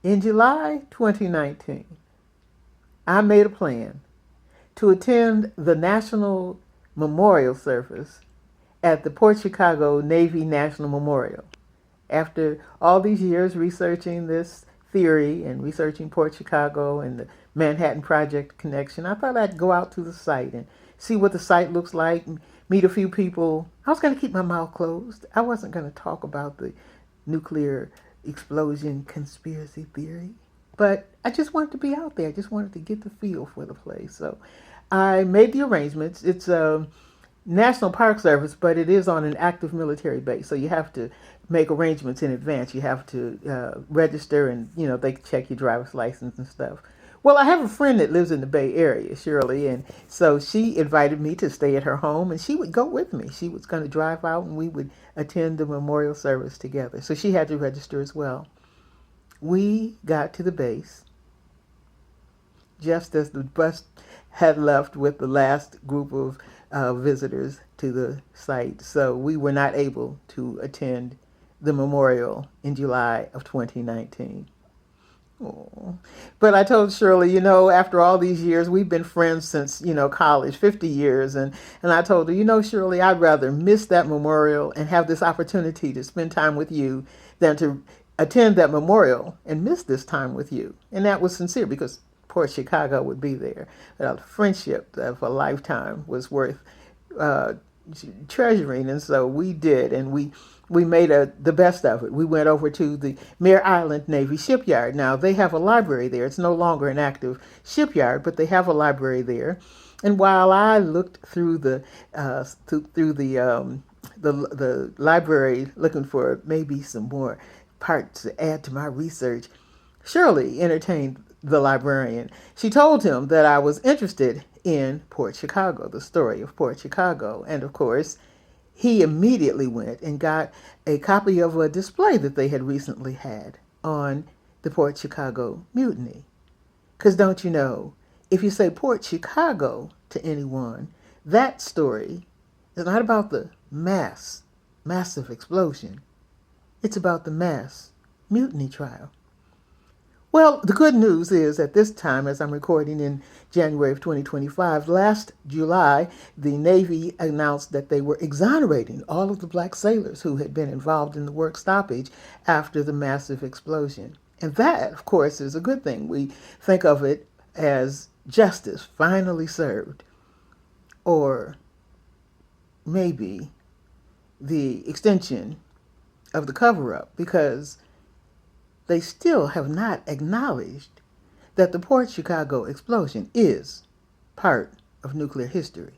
In July 2019, I made a plan to attend the National Memorial Service at the Port Chicago Navy National Memorial. After all these years researching this theory and researching Port Chicago and the Manhattan Project connection, I thought I'd go out to the site and see what the site looks like, meet a few people. I was going to keep my mouth closed. I wasn't going to talk about the nuclear explosion conspiracy theory. But I just wanted to be out there. I just wanted to get the feel for the place. So I made the arrangements. It's a National Park Service, but it is on an active military base. So you have to make arrangements in advance. You have to register, and they check your driver's license and stuff. Well, I have a friend that lives in the Bay Area, Shirley, and so she invited me to stay at her home, and she would go with me. She was going to drive out, and we would attend the memorial service together. So she had to register as well. We got to the base just as the bus had left with the last group of visitors to the site. So we were not able to attend the memorial in July of 2019. Oh. But I told Shirley, after all these years, we've been friends since, college, 50 years. And I told her, Shirley, I'd rather miss that memorial and have this opportunity to spend time with you than to attend that memorial and miss this time with you. And that was sincere because Port Chicago would be there. The friendship of a lifetime was worth uh, treasuring. And so we did. And we made the best of it. We went over to the Mare Island Navy Shipyard. Now, they have a library there. It's no longer an active shipyard, but they have a library there. And while I looked through the library looking for maybe some more parts to add to my research, Shirley entertained the librarian. She told him that I was interested in Port Chicago, the story of Port Chicago. And of course, he immediately went and got a copy of a display that they had recently had on the Port Chicago mutiny. Because don't you know, if you say Port Chicago to anyone, that story is not about the massive explosion. It's about the mass mutiny trial. Well, the good news is at this time, as I'm recording in January of 2025, last July, the Navy announced that they were exonerating all of the black sailors who had been involved in the work stoppage after the massive explosion. And that, of course, is a good thing. We think of it as justice finally served, or maybe the extension of the cover-up, because they still have not acknowledged that the Port Chicago explosion is part of nuclear history.